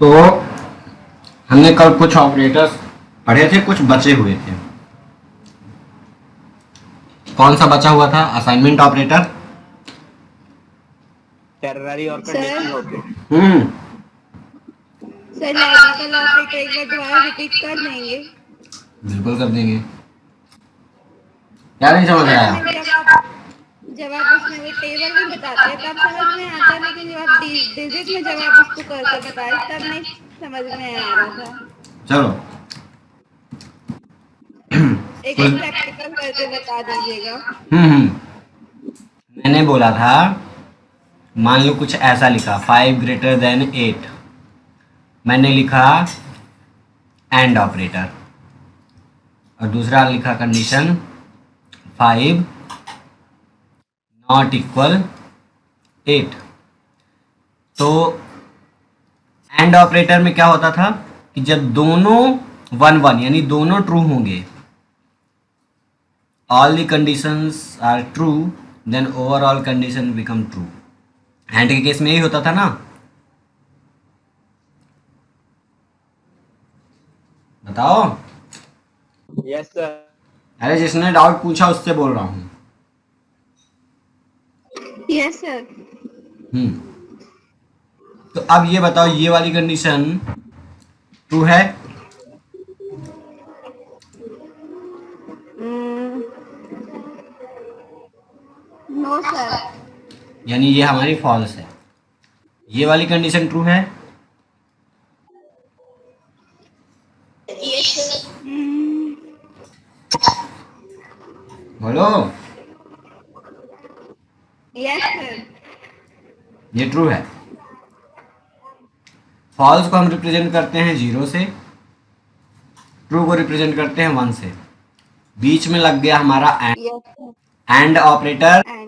तो हमने कल कुछ ऑपरेटर्स पढ़े थे, कुछ बचे हुए थे। कौन सा बचा हुआ था? असाइनमेंट ऑपरेटर, टेरनरी और sir conditional operator. Sir logical operator एक बार दोबारा रिपीट कर देंगे? बिल्कुल कर देंगे। क्या नहीं समझ सर आया? उसमें जब आप उसमें वो टेबल में बताते हैं तब समझ में आता है, लेकिन जब आप डिजिट में जब आप उसको करके बताए तब नहीं समझ में आ रहा था। चलो एक बार प्रैक्टिकल करके बता दीजिएगा। मैंने बोला था, मान लो कुछ ऐसा लिखा 5 ग्रेटर देन 8, मैंने लिखा एंड ऑपरेटर, और दूसरा लिखा कंडीशन 5 नॉट इक्वल 8। तो एंड ऑपरेटर में क्या होता था कि जब दोनों 1 1 यानी दोनों ट्रू होंगे, all the conditions are true, then overall condition become true। And के केस में यही होता था ना? बताओ। Yes sir. अरे जिसने डाउट पूछा उससे बोल रहा हूँ। Yes sir. तो अब ये बताओ, ये वाली कंडीशन ट्रू है? No sir. यानी ये हमारी फॉल्स है। ये वाली कंडीशन ट्रू है? Yes sir. बोलो। Yes sir. ये ट्रू है। फॉल्स को हम रिप्रेजेंट करते हैं 0 से, ट्रू को रिप्रेजेंट करते हैं 1 से। बीच में लग गया हमारा and. Yes sir. And operator and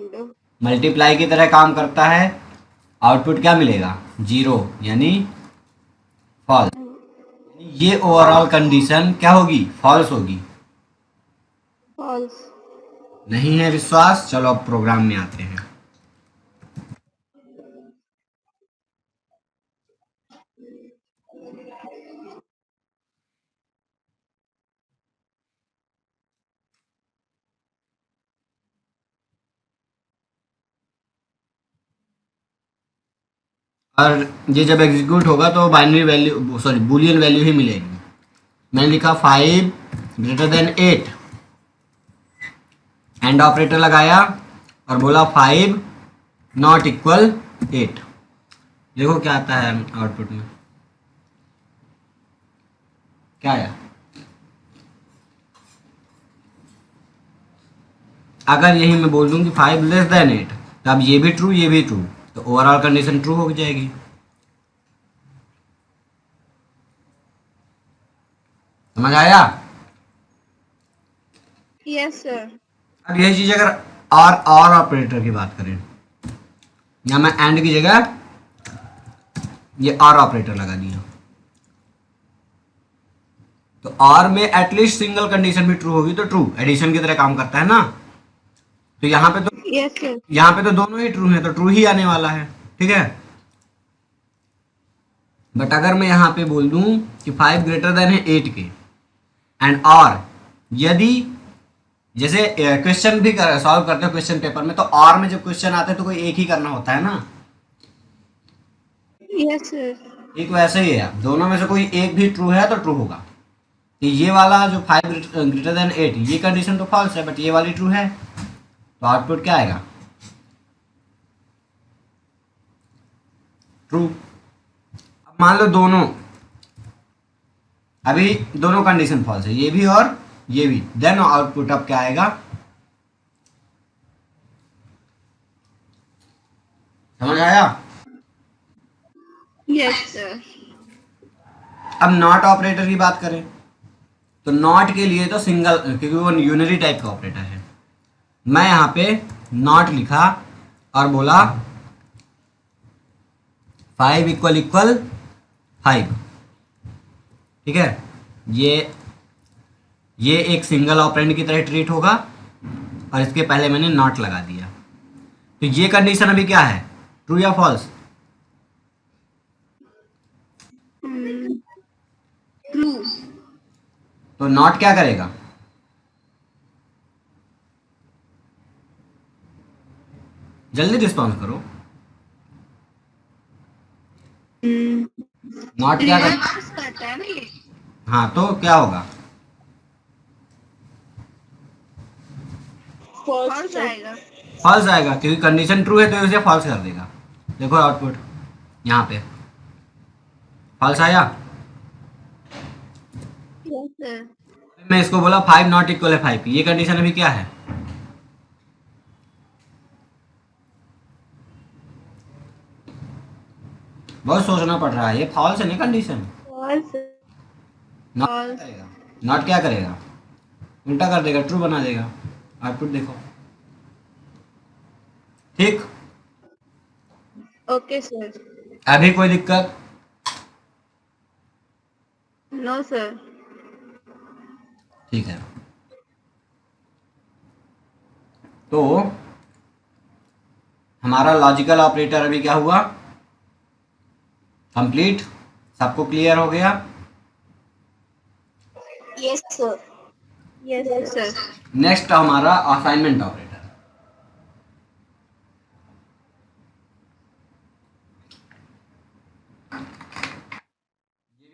multiply की तरह काम करता है। आउटपुट क्या मिलेगा? 0, यानी फॉल्स। ये ओवरऑल कंडीशन क्या होगी? फॉल्स होगी। फॉल्स। नहीं है विश्वास? चलो अब प्रोग्राम में आते हैं। और ये जब एग्जीक्यूट होगा तो binary value, sorry Boolean value ही मिलेगी। मैंने लिखा 5 ग्रेटर देन 8, एंड ऑपरेटर लगाया और बोला 5 नॉट इक्वल 8। देखो क्या आता है आउटपुट में, क्या आया? अगर यही मैं बोल दूं कि 5 लेस देन 8, तो अब ये भी ट्रू ये भी ट्रू, तो ओवरऑल कंडीशन ट्रू हो जाएगी। समझ आया? Yes sir. अब यही चीज अगर और ऑपरेटर की बात करें, या मैं एंड की जगह ये और ऑपरेटर लगा दिया, तो और में एटलीस्ट सिंगल कंडीशन भी ट्रू होगी, तो ट्रू एडिशन की तरह काम करता है ना। तो यहाँ पे तो यस सर। यहाँ पे तो दोनों ही ट्रू हैं, तो ट्रू ही आने वाला है, ठीक है। बट अगर मैं यहाँ पे बोल दूं कि 5 ग्रेटर देन है 8 के, एंड और यदि जैसे क्वेश्चन भी सॉल्व करते हो क्वेश्चन पेपर में, तो और में जब क्वेश्चन आते हैं तो कोई एक ही करना होता है ना। Yes sir. एक वैसे ही है, दोनों में से कोई एक भी ट्रू है तो ट्रू होगा। तो ये वाला जो 5 ग्रेटर देन 8 ये कंडीशन तो फॉल्स है, बट ये वाली ट्रू है, तो आउटपुट क्या आएगा? ट्रू। अब मान लो दोनों, अभी दोनों कंडीशन फॉल्स है, ये भी और ये भी, देन आउटपुट अब क्या आएगा? समझ आया? Yes sir. अब नॉट ऑपरेटर की बात करें, तो नॉट के लिए तो सिंगल, क्योंकि वो यूनरी टाइप का ऑपरेटर है। मैं यहाँ पे नॉट लिखा और बोला 5 इक्वल इक्वल 5, ठीक है। ये एक सिंगल ऑपरेंड की तरह ट्रीट होगा, और इसके पहले मैंने नॉट लगा दिया। तो ये कंडीशन अभी क्या है? ट्रू या फॉल्स? ट्रू। तो नॉट क्या करेगा? जल्दी रिस्पॉन्स करो। नॉट क्या कर? रिवर्स करता है ना ये। हाँ, तो क्या होगा? फॉल्स आएगा। फॉल्स आएगा, क्योंकि कंडीशन ट्रू है तो इसे फॉल्स कर देगा। देखो आउटपुट यहाँ पे फॉल्स आया। Yes sir. मैं इसको बोला 5 नॉट इक्वल है 5, ये कंडीशन अभी क्या है? बहुत सोचना पड़ रहा है, ये फॉल्स है ना कंडीशन। फॉल्स। Not false. करेगा, नॉट क्या करेगा? उल्टा कर देगा, ट्रू बना देगा। आउटपुट देखो। ठीक, ओके सर। अभी कोई दिक्कत? No sir. ठीक है, तो हमारा लॉजिकल ऑपरेटर अभी क्या हुआ? कंप्लीट। सबको क्लियर हो गया? Yes sir. Yes sir. Next हमारा असाइनमेंट ऑपरेटर।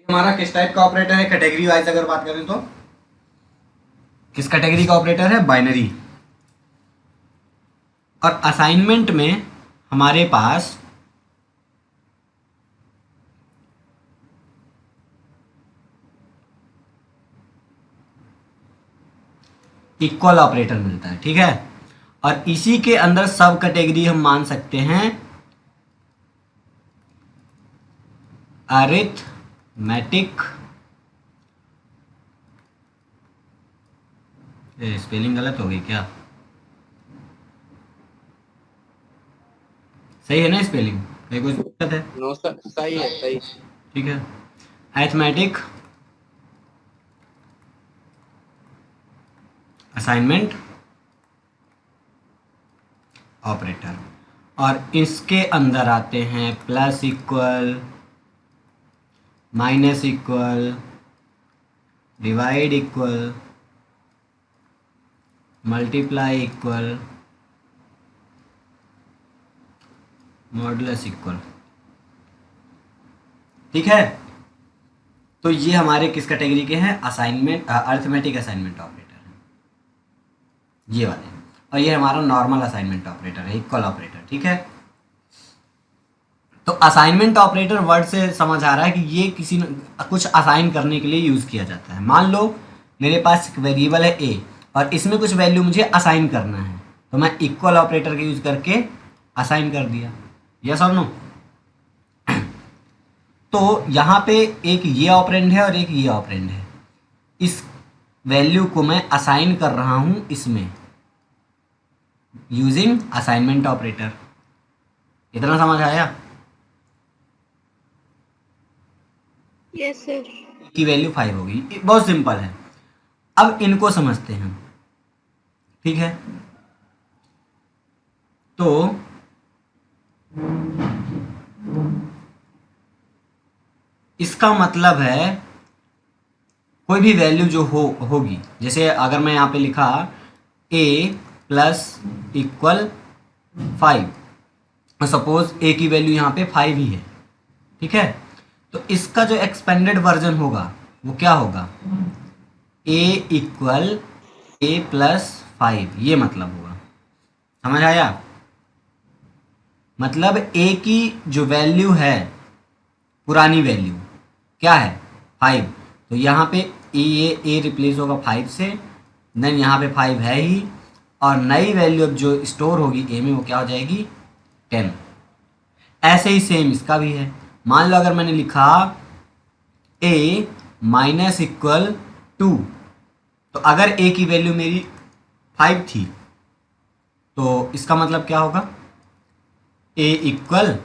हमारा किस टाइप का ऑपरेटर है? कैटेगरी वाइज अगर बात करें तो किस कैटेगरी का ऑपरेटर है? बाइनरी। और असाइनमेंट में हमारे पास इक्वल ऑपरेटर मिलता है, ठीक है। और इसी के अंदर सब कैटेगरी हम मान सकते हैं अरिथमेटिक। स्पेलिंग गलत हो गई क्या? सही है ना स्पेलिंग? कहीं कुछ दिक्कत है? नो सर, सही है, सही। ठीक है, अरिथमेटिक असाइनमेंट ऑपरेटर। और इसके अंदर आते हैं plus equal, minus equal, divide equal, multiply equal, modulus equal. ठीक है, तो ये हमारे किस कैटेगरी के हैं? असाइनमेंट अरिथमेटिक असाइनमेंट ऑपरेटर है ये वाले। और ये हमारा नॉर्मल असाइनमेंट ऑपरेटर है, इक्वल ऑपरेटर। ठीक है, तो असाइनमेंट ऑपरेटर वर्ड से समझ आ रहा है कि ये किसी कुछ असाइन करने के लिए यूज़ किया जाता है। मान लो मेरे पास एक वेरिएबल है ए और इसमें कुछ वैल्यू मुझे असाइन करना है, तो मैं इक्वल ऑपरेटर का यूज़ करके असाइन कर दिया। यस और नो? तो यहाँ पे एक ये ऑपरेंड है और एक ये ऑपरेंड है। इस वैल्यू को मैं असाइन कर रहा हूँ इसमें यूजिंग असाइनमेंट ऑपरेटर। इतना समझ आया? Yes sir. की वैल्यू 5 होगी, बहुत सिंपल है। अब इनको समझते हैं, ठीक है। तो इसका मतलब है कोई भी वैल्यू जो होगी, जैसे अगर मैं यहाँ पे लिखा a plus equal 5, suppose a की वैल्यू यहाँ पे 5 ही है, ठीक है। तो इसका जो एक्सपेंडेड वर्जन होगा वो क्या होगा? a इक्वल a प्लस 5, ये मतलब होगा। समझ आया? मतलब a की जो वैल्यू है, पुरानी वैल्यू क्या है? 5। तो यहाँ पे ए रिप्लेस होगा 5 से, देन यहाँ पे 5 है ही, और नई वैल्यू अब जो स्टोर होगी ए में वो क्या हो जाएगी? 10। ऐसे ही सेम इसका भी है। मान लो अगर मैंने लिखा ए माइनस इक्वल 2, तो अगर ए की वैल्यू मेरी 5 थी तो इसका मतलब क्या होगा? ए इक्वल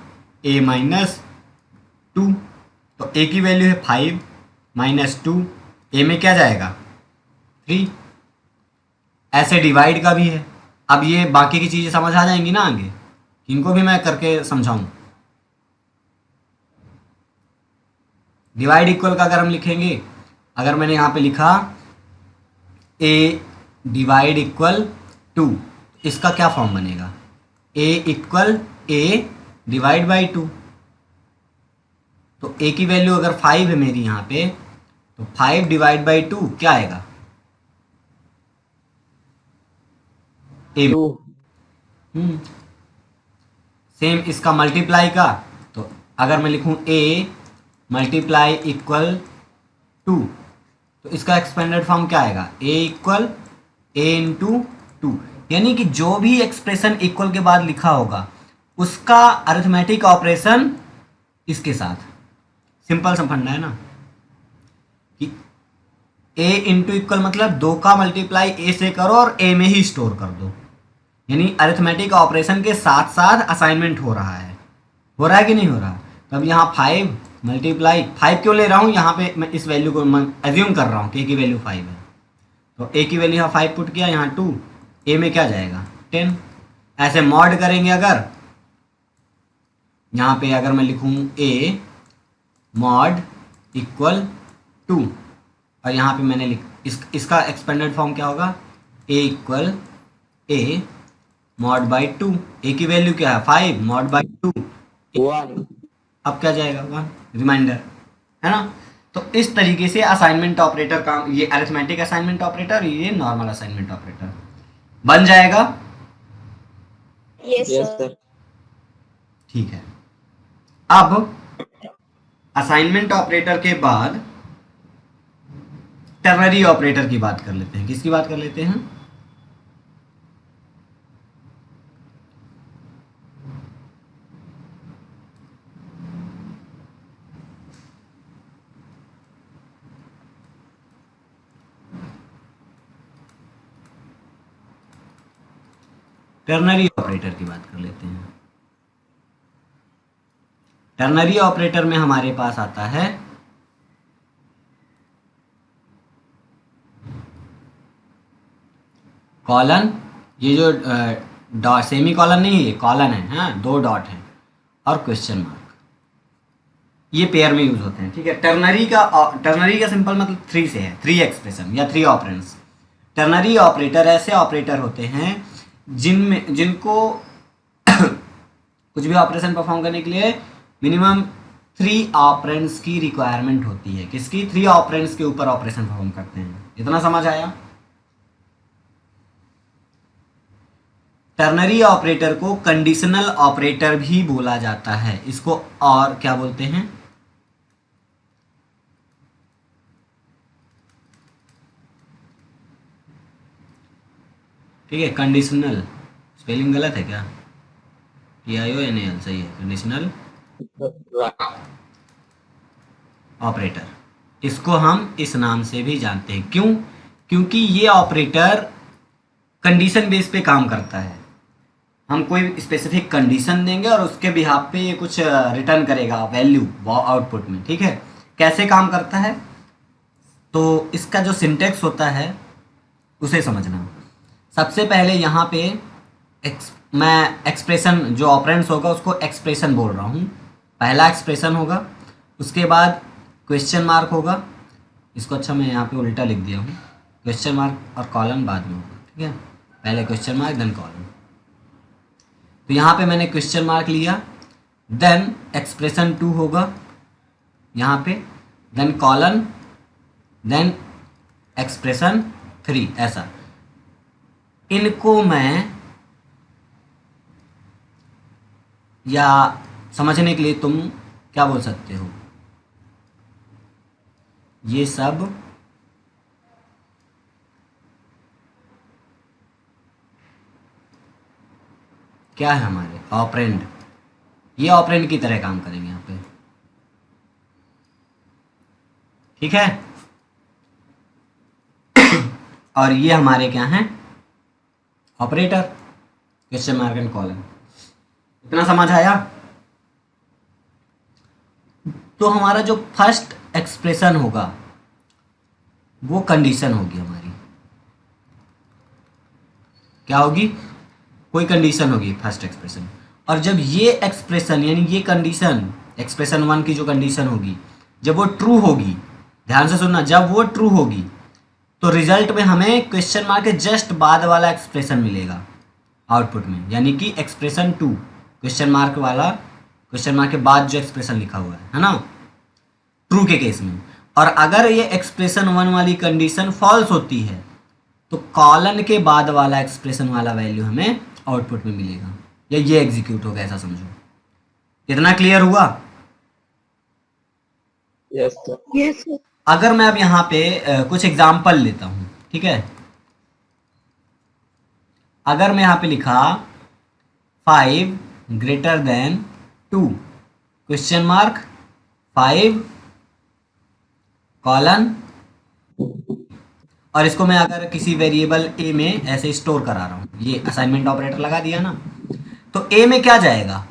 ए माइनस 2। तो ए की वैल्यू है 5 माइनस 2, ए में क्या जाएगा? 3। ऐसे डिवाइड का भी है। अब ये बाकी की चीज़ें समझ आ जाएंगी ना आगे, इनको भी मैं करके समझाऊं। डिवाइड इक्वल का अगर हम लिखेंगे, अगर मैंने यहाँ पे लिखा ए डिवाइड इक्वल 2, इसका क्या फॉर्म बनेगा? ए इक्वल ए डिवाइड बाई 2। तो ए की वैल्यू अगर 5 है मेरी यहाँ पे, तो 5 डिवाइड बाई 2 क्या आएगा? ए। 2। सेम इसका मल्टीप्लाई का, तो अगर मैं लिखूं ए मल्टीप्लाई इक्वल 2, तो इसका एक्सपेंडेड फॉर्म क्या आएगा? ए इक्वल ए इंटू 2। यानी कि जो भी एक्सप्रेशन इक्वल के बाद लिखा होगा उसका अरिथमेटिक ऑपरेशन इसके साथ। सिंपल सा फंडा है ना कि ए इंटू इक्वल मतलब 2 का मल्टीप्लाई ए से करो और ए में ही स्टोर कर दो। यानी अरिथमेटिक ऑपरेशन के साथ साथ असाइनमेंट हो रहा है। हो रहा है कि नहीं हो रहा? तब यहाँ 5 मल्टीप्लाई 5 क्यों ले रहा हूँ यहाँ पे? मैं इस वैल्यू को एज्यूम कर रहा हूँ कि ए की वैल्यू 5 है, तो ए की वैल्यू यहाँ 5 पुट किया, यहाँ 2, ए में क्या जाएगा? 10। ऐसे मॉड करेंगे अगर, यहाँ पे अगर मैं लिखूँ ए मॉड इक्वल 2, और यहाँ पे मैंने इसका एक्सपेंडेड फॉर्म क्या होगा? ए इक्वल ए मॉड बाई 2। ए की वैल्यू क्या है? 5 मॉड बाई 2, 1। अब क्या जाएगा? 1 रिमाइंडर, है ना? तो इस तरीके से असाइनमेंट ऑपरेटर काम, ये अरिथमेटिक असाइनमेंट ऑपरेटर, ये नॉर्मल असाइनमेंट ऑपरेटर बन जाएगा। Yes yes sir. सर। ठीक है, अब असाइनमेंट ऑपरेटर के बाद टर्नरी ऑपरेटर की बात कर लेते हैं। किसकी बात कर लेते हैं? टर्नरी ऑपरेटर की बात कर लेते हैं। टर्नरी ऑपरेटर में हमारे पास आता है कॉलन, ये जो डॉट सेमी कॉलन नहीं है, ये कॉलन है, हाँ 2 डॉट है, और क्वेश्चन मार्क, ये पेयर में यूज होते हैं। ठीक है, टर्नरी का सिंपल मतलब 3 से है, 3 एक्सप्रेशन या 3 ऑपरेंड्स। टर्नरी ऑपरेटर ऐसे ऑपरेटर होते हैं जिनको कुछ भी ऑपरेशन परफॉर्म करने के लिए मिनिमम 3 ऑपरेंड्स की रिक्वायरमेंट होती है। किसकी? 3 ऑपरेंड्स के ऊपर ऑपरेशन परफॉर्म करते हैं। इतना समझ आया? टर्नरी ऑपरेटर को कंडीशनल ऑपरेटर भी बोला जाता है। इसको और क्या बोलते हैं? ठीक है, कंडीशनल, स्पेलिंग गलत है क्या? TIONAL सही है, कंडीशनल ऑपरेटर। इसको हम इस नाम से भी जानते हैं। क्यों? क्योंकि ये ऑपरेटर कंडीशन बेस पे काम करता है। हम कोई स्पेसिफिक कंडीशन देंगे और उसके बिहाफ पे ये कुछ रिटर्न करेगा वैल्यू आउटपुट में। ठीक है, कैसे काम करता है? तो इसका जो सिंटेक्स होता है उसे समझना। सबसे पहले यहाँ पे मैं एक्सप्रेशन जो ऑपरेंड्स होगा उसको एक्सप्रेशन बोल रहा हूँ। पहला एक्सप्रेशन होगा, उसके बाद क्वेश्चन मार्क होगा। इसको अच्छा मैं यहाँ पे उल्टा लिख दिया हूँ, क्वेश्चन मार्क और कॉलन बाद में होगा। ठीक है, पहले क्वेश्चन मार्क देन कॉलन। तो यहाँ पे मैंने क्वेश्चन मार्क लिया, देन एक्सप्रेशन 2 होगा यहाँ पे, देन कॉलन, देन एक्सप्रेशन 3। ऐसा इनको मैं, या समझने के लिए तुम क्या बोल सकते हो, ये सब क्या है? हमारे ऑपरेंड। ये ऑपरेंड की तरह काम करेंगे यहाँ पे। ठीक है, और ये हमारे क्या हैं? Operator, question mark and colon. इतना समझ आया? तो हमारा जो फर्स्ट एक्सप्रेशन होगा वो कंडीशन होगी हमारी। क्या होगी? कोई कंडीशन होगी फर्स्ट एक्सप्रेशन। और जब ये एक्सप्रेशन यानी ये कंडीशन एक्सप्रेशन 1 की जो कंडीशन होगी जब वो ट्रू होगी, ध्यान से सुनना, जब वो ट्रू होगी तो रिजल्ट में हमें क्वेश्चन मार्क के जस्ट बाद वाला एक्सप्रेशन मिलेगा आउटपुट में, यानी कि एक्सप्रेशन 2, क्वेश्चन मार्क वाला, क्वेश्चन मार्क के बाद जो एक्सप्रेशन लिखा हुआ है ना, ट्रू के केस में। और अगर ये एक्सप्रेशन 1 वाली कंडीशन फॉल्स होती है तो कॉलन के बाद वाला एक्सप्रेशन वाला वैल्यू हमें आउटपुट में मिलेगा, या ये एग्जीक्यूट होगा, ऐसा समझो। इतना क्लियर हुआ? Yes, sir. Yes sir. अगर मैं अब यहाँ पे कुछ एग्जाम्पल लेता हूँ, ठीक है। अगर मैं यहाँ पे लिखा 5 greater then 2 question mark 5 colon, और इसको मैं अगर किसी वेरिएबल ए में ऐसे स्टोर करा रहा हूँ, ये असाइनमेंट ऑपरेटर लगा दिया ना, तो ए में क्या जाएगा?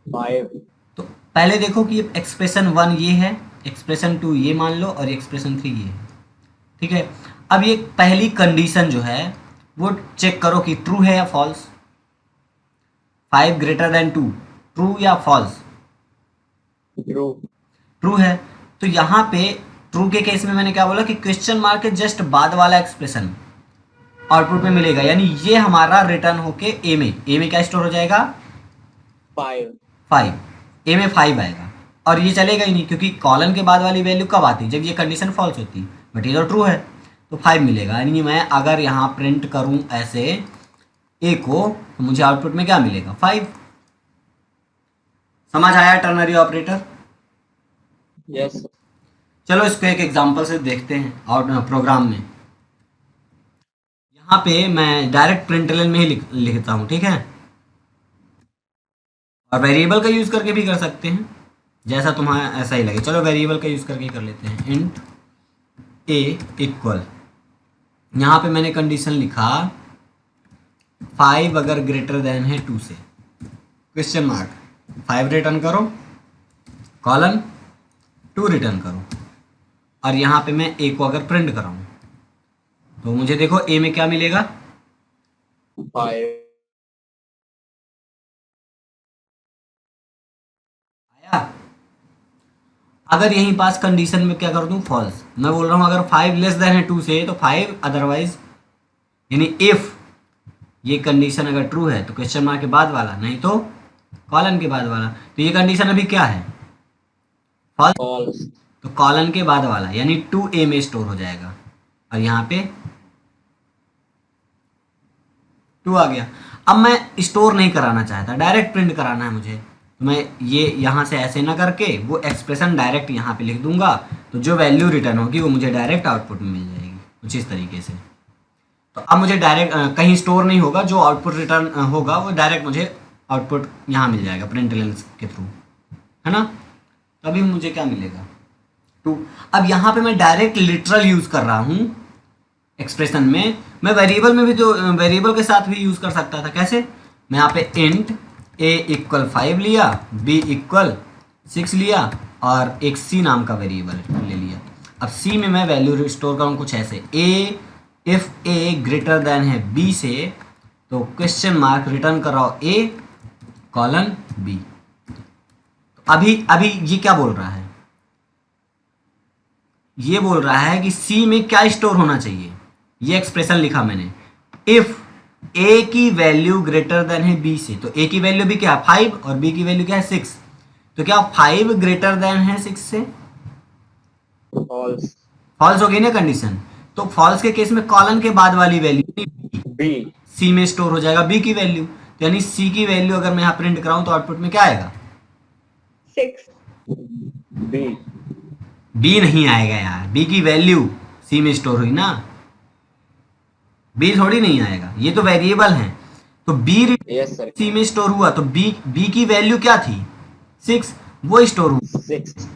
5. तो पहले देखो कि एक्सप्रेशन 1 ये है, एक्सप्रेशन 2 ये मान लो, और एक्सप्रेशन 3 ये है, ठीक है। अब ये पहली कंडीशन जो है वो चेक करो कि ट्रू है या फॉल्स। 5 ग्रेटर देन 2 ट्रू या फॉल्स? True. ट्रू है। तो यहाँ पे ट्रू के केस में मैंने क्या बोला कि क्वेश्चन मार्क के जस्ट बाद वाला एक्सप्रेशन आउटपुट में मिलेगा, यानी ये हमारा रिटर्न होके ए में क्या स्टोर हो जाएगा? 5. 5, ए में 5 आएगा, और ये चलेगा ही नहीं क्योंकि कॉलन के बाद वाली वैल्यू कब आती? जब ये कंडीशन फॉल्स होती, बट ये तो ट्रू है तो 5 मिलेगा। यानी मैं अगर यहाँ प्रिंट करूँ ऐसे ए को तो मुझे आउटपुट में क्या मिलेगा? 5। समझ आया टर्नरी ऑपरेटर? Yes, sir. चलो इसको एक एग्जांपल से देखते हैं आउट प्रोग्राम में। यहाँ पे मैं डायरेक्ट प्रिंटलन में ही लिखता हूँ, ठीक है। और वेरिएबल का यूज़ करके भी कर सकते हैं, जैसा तुम्हारा ऐसा ही लगे। चलो वेरिएबल का यूज़ करके कर लेते हैं। इंट ए इक्वल, यहाँ पे मैंने कंडीशन लिखा 5 अगर ग्रेटर देन है 2 से, क्वेश्चन मार्क 5 रिटर्न करो, कॉलन 2 रिटर्न करो। और यहाँ पे मैं ए को अगर प्रिंट कराऊँ तो मुझे देखो ए में क्या मिलेगा? 5. आया। अगर यहीं पास कंडीशन में क्या कर दूं? फॉल्स। मैं बोल रहा हूँ अगर 5 लेस देन है 2 से तो 5, अदरवाइज यानी इफ ये कंडीशन अगर ट्रू है तो क्वेश्चन मार्क के बाद वाला, नहीं तो कॉलन के बाद वाला। तो ये कंडीशन अभी क्या है? फॉल्स। False. तो कॉलन के बाद वाला यानी 2a में स्टोर हो जाएगा, और यहाँ पे 2 आ गया। अब मैं स्टोर नहीं कराना चाहता, डायरेक्ट प्रिंट कराना है मुझे, तो मैं ये यहाँ से ऐसे ना करके वो एक्सप्रेशन डायरेक्ट यहाँ पे लिख दूंगा, तो जो वैल्यू रिटर्न होगी वो मुझे डायरेक्ट आउटपुट में मिल जाएगी कुछ इस तरीके से। तो अब मुझे डायरेक्ट कहीं स्टोर नहीं होगा, जो आउटपुट रिटर्न होगा वो डायरेक्ट मुझे आउटपुट यहाँ मिल जाएगा प्रिंट लेंस के थ्रू, है ना। तो अभी मुझे क्या मिलेगा? 2। अब यहाँ पे मैं डायरेक्ट लिटरल यूज़ कर रहा हूँ एक्सप्रेशन में। मैं वेरिएबल में भी तो वेरिएबल के साथ भी यूज़ कर सकता था। कैसे? मैं यहाँ पे इंट a इक्वल 5 लिया, b इक्वल 6 लिया, और एक c नाम का वेरिएबल ले लिया। अब c में मैं वैल्यू स्टोर करूँ कुछ ऐसे, इफ़ a ग्रेटर देन है b से, तो क्वेश्चन मार्क रिटर्न कर रहा हो a कॉलन b। अभी ये क्या बोल रहा है? ये बोल रहा है कि C में क्या स्टोर होना चाहिए। ये एक्सप्रेशन लिखा मैंने, इफ A की वैल्यू ग्रेटर देन है B से, तो A की वैल्यू भी क्या है? 5, और B की वैल्यू क्या है? 6। तो क्या 5 ग्रेटर देन है 6 से? False. फॉल्स हो गई ना कंडीशन। तो फॉल्स के केस में कॉलन के बाद वाली वैल्यू B. C में स्टोर हो जाएगा B की वैल्यू। तो यानी C की वैल्यू अगर मैं यहाँ प्रिंट कराऊं तो आउटपुट में क्या आएगा? 6। B. B नहीं आएगा यार, B की वैल्यू C में स्टोर हुई ना, B थोड़ी नहीं आएगा, ये तो वेरिएबल है। तो B Yes, sir. C में स्टोर हुआ तो B की वैल्यू क्या थी? 6, वो स्टोर हुआ 6.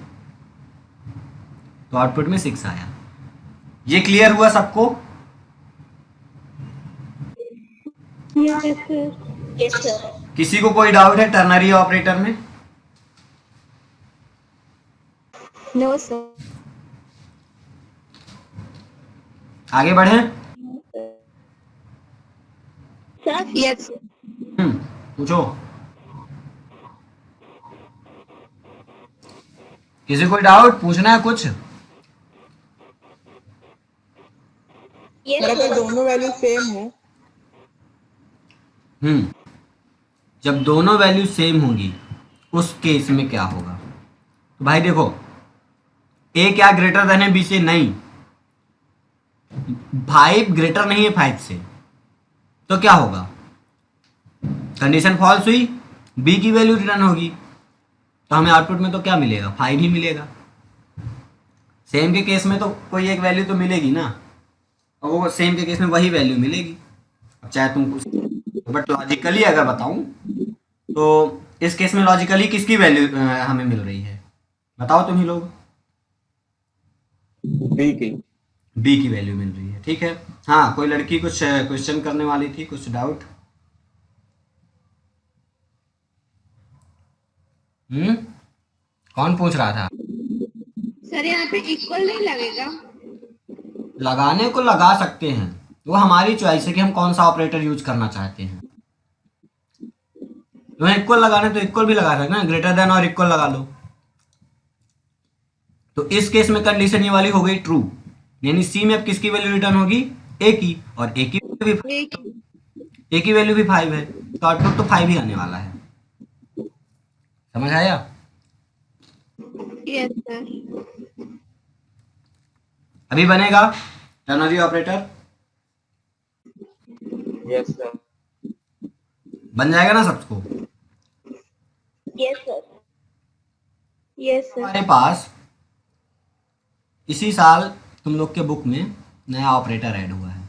तो आउटपुट में 6 आया। ये क्लियर हुआ सबको? Yes sir. Yes sir. किसी को कोई डाउट है टर्नरी ऑपरेटर में? No sir. आगे बढ़े? Sir yes. पूछो। किसी कोई डाउट पूछना है कुछ? सर अगर दोनों वैल्यू सेम हो हम्म, जब दोनों वैल्यू सेम होंगी उस केस में क्या होगा? तो भाई देखो, ए क्या ग्रेटर देन है बी से? नहीं, 5 ग्रेटर नहीं है 5 से, तो क्या होगा? कंडीशन फॉल्स हुई, बी की वैल्यू रिटर्न होगी, तो हमें आउटपुट में तो क्या मिलेगा? 5 ही मिलेगा। सेम के केस में तो कोई एक वैल्यू तो मिलेगी ना, और वो सेम के केस में वही वैल्यू मिलेगी। अब चाहे तुम कुछ, बट लॉजिकली अगर बताऊं तो इस केस में लॉजिकली किसकी वैल्यू हमें मिल रही है? बताओ तुम ही लोग। बी की। बी की वैल्यू मिल रही है, ठीक है। हाँ, कोई लड़की कुछ क्वेश्चन करने वाली थी, कुछ डाउट? कौन पूछ रहा था? सर यहाँ पे इक्वल नहीं लगेगा? लगाने को लगा सकते हैं, वो हमारी चॉइस है कि हम कौन सा ऑपरेटर यूज करना चाहते हैं। तुम्हें इक्वल लगाना है तो इक्वल भी लगा सकते हैं, ग्रेटर देन और इक्वल लगा लो। तो इस केस में कंडीशन ये वाली हो गई ट्रू, यानी सी में अब किसकी वैल्यू रिटर्न होगी? ए की, और एक। ए की वैल्यू भी 5 है, तो आउटपुट तो 5 ही आने वाला है। समझ आया? Yes sir. अभी बनेगा टर्नरी ऑपरेटर? Yes sir. बन जाएगा ना सबको? Yes sir. Yes sir. हमारे पास इसी साल तुम लोग के बुक में नया ऑपरेटर ऐड हुआ है,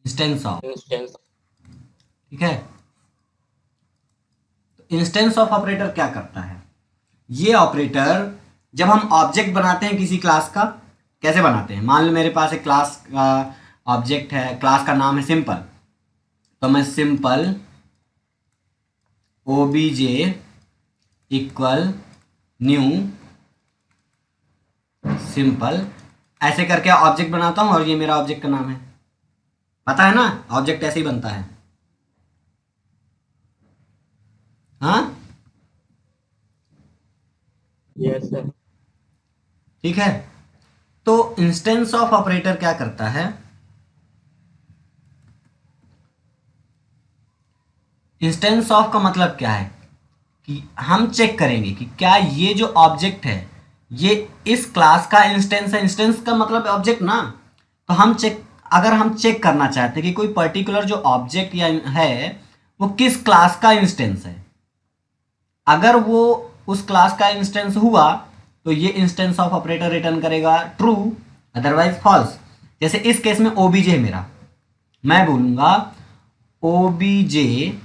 इंस्टेंस ऑफ। इंस्टेंस। ठीक है, तो इंस्टेंस ऑफ ऑपरेटर क्या करता है? ये ऑपरेटर जब हम ऑब्जेक्ट बनाते हैं किसी क्लास का, कैसे बनाते हैं? मान लो मेरे पास एक क्लास का ऑब्जेक्ट है, क्लास का नाम है सिंपल, तो मैं simple OBJ equal new simple ऐसे करके ऑब्जेक्ट बनाता हूं, और ये मेरा ऑब्जेक्ट का नाम है। पता है ना, ऑब्जेक्ट ऐसे ही बनता है। हाँ, यस सर। ठीक है। तो इंस्टेंस ऑफ ऑपरेटर क्या करता है? इंस्टेंस ऑफ का मतलब क्या है कि हम चेक करेंगे कि क्या ये जो ऑब्जेक्ट है ये इस क्लास का इंस्टेंस है। इंस्टेंस का मतलब ऑब्जेक्ट ना, तो हम चेक, अगर हम चेक करना चाहते हैं कि कोई पर्टिकुलर जो ऑब्जेक्ट या है वो किस क्लास का इंस्टेंस है, अगर वो उस क्लास का इंस्टेंस हुआ तो ये इंस्टेंस ऑफ ऑपरेटर रिटर्न करेगा ट्रू, अदरवाइज फॉल्स। जैसे इस केस में ओबीजे है मेरा, मैं बोलूंगा ओबीजे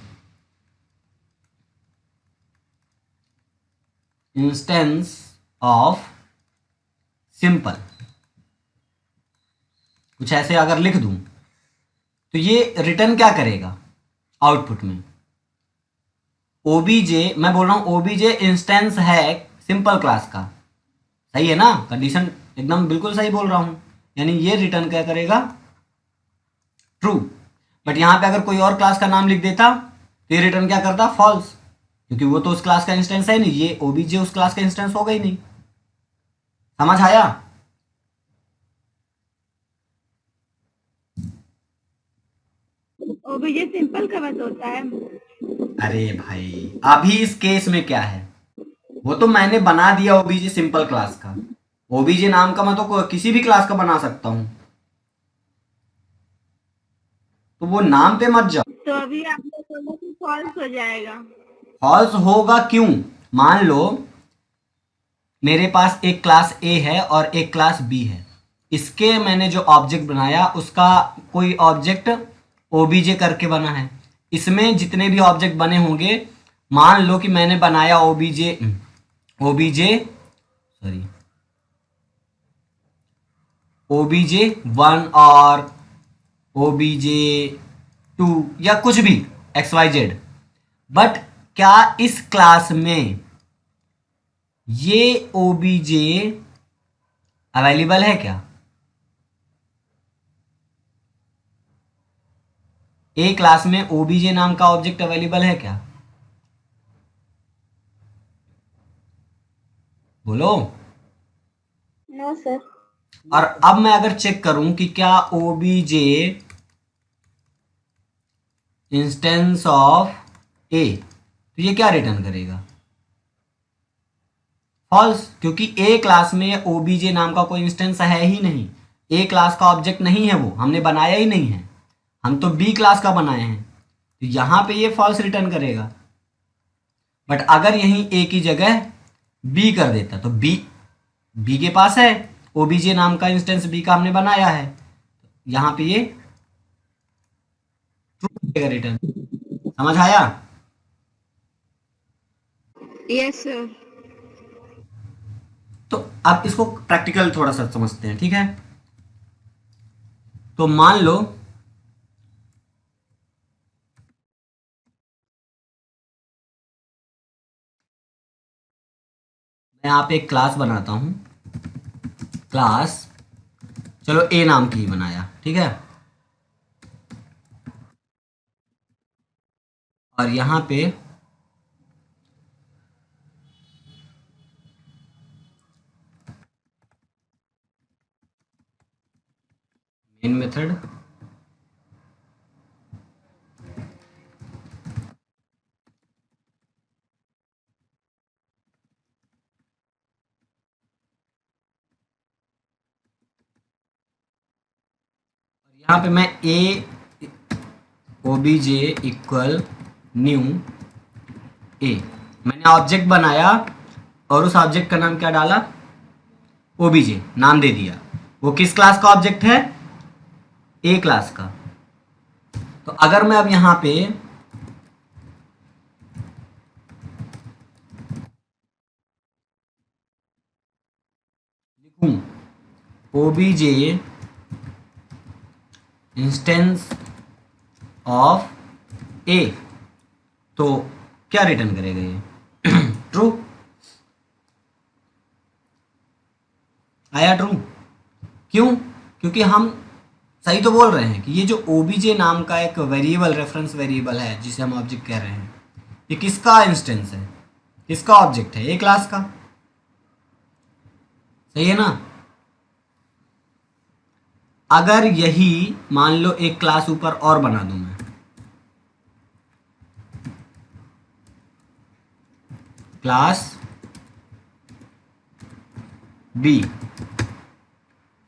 इंस्टेंस ऑफ सिंपल, कुछ ऐसे अगर लिख दूं तो ये रिटर्न क्या करेगा आउटपुट में? ओबीजे, मैं बोल रहा हूं ओबीजे इंस्टेंस है सिंपल क्लास का, सही है ना? कंडीशन एकदम बिल्कुल सही बोल रहा हूं, यानी ये रिटर्न क्या करेगा? ट्रू। बट यहां पे अगर कोई और क्लास का नाम लिख देता तो ये रिटर्न क्या करता? फॉल्स, क्योंकि वो तो उस क्लास का इंस्टेंस है नहीं, ये ओबीजे उस क्लास का इंस्टेंस होगा ही नहीं। समझ आया? ओबीजे सिंपल का बस होता है। अरे भाई, अभी इस केस में क्या है, वो तो मैंने बना दिया ओबीजे सिंपल क्लास का, ओबीजे नाम का मैं तो किसी भी क्लास का बना सकता हूं, तो वो नाम पे मत जाओ। तो अभी आप लोग बोलो कि फॉल्स हो जाएगा। फॉल्स होगा क्यों? मान लो मेरे पास एक क्लास ए है और एक क्लास बी है, इसके मैंने जो ऑब्जेक्ट बनाया उसका कोई ऑब्जेक्ट ओबीजे करके बना है, इसमें जितने भी ऑब्जेक्ट बने होंगे, मान लो कि मैंने बनाया ओबीजे ओबीजे सॉरी ओबीजे 1 और ओबीजे 2 या कुछ भी एक्स वाई जेड, बट क्या इस क्लास में ये ओबीजे अवेलेबल है क्या? ए क्लास में ओबीजे नाम का ऑब्जेक्ट अवेलेबल है क्या? बोलो। No sir. और अब मैं अगर चेक करूं कि क्या ओबीजे इंस्टेंस ऑफ ए, तो ये क्या रिटर्न करेगा? फॉल्स, क्योंकि ए क्लास में ओबीजे नाम का कोई इंस्टेंस है ही नहीं। ए क्लास का ऑब्जेक्ट नहीं है, वो हमने बनाया ही नहीं है, हम तो बी क्लास का बनाए हैं, तो यहां पे ये फॉल्स रिटर्न करेगा। बट अगर यहीं ए की जगह बी कर देता तो बी, बी के पास है ओबीजे नाम का इंस्टेंस, बी का हमने बनाया है, यहां पे ये ट्रू करेगा रिटर्न। समझ आया? Yes sir. तो अब इसको प्रैक्टिकल थोड़ा सा समझते हैं, ठीक है? तो मान लो मैं यहाँ पे एक क्लास बनाता हूं, क्लास चलो ए नाम की ही बनाया, ठीक है? और यहाँ पे मेन मेथड, यहाँ पे मैं ए ओबीजे इक्वल न्यू ए, मैंने ऑब्जेक्ट बनाया और उस ऑब्जेक्ट का नाम क्या डाला? ओबीजे नाम दे दिया। वो किस क्लास का ऑब्जेक्ट है? ए क्लास का। तो अगर मैं अब यहां पे लिखूं ओबीजे इंस्टेंस ऑफ ए, तो क्या रिटर्न करेगा ये? ट्रू। आया ट्रू? क्यों? क्योंकि हम सही तो बोल रहे हैं कि ये जो ओबीजे नाम का एक वेरिएबल, रेफरेंस वेरिएबल है जिसे हम ऑब्जेक्ट कह रहे हैं, ये किसका इंस्टेंस है, किसका ऑब्जेक्ट है? ए क्लास का। सही है ना? अगर यही मान लो एक क्लास ऊपर और बना दूं मैं, क्लास बी,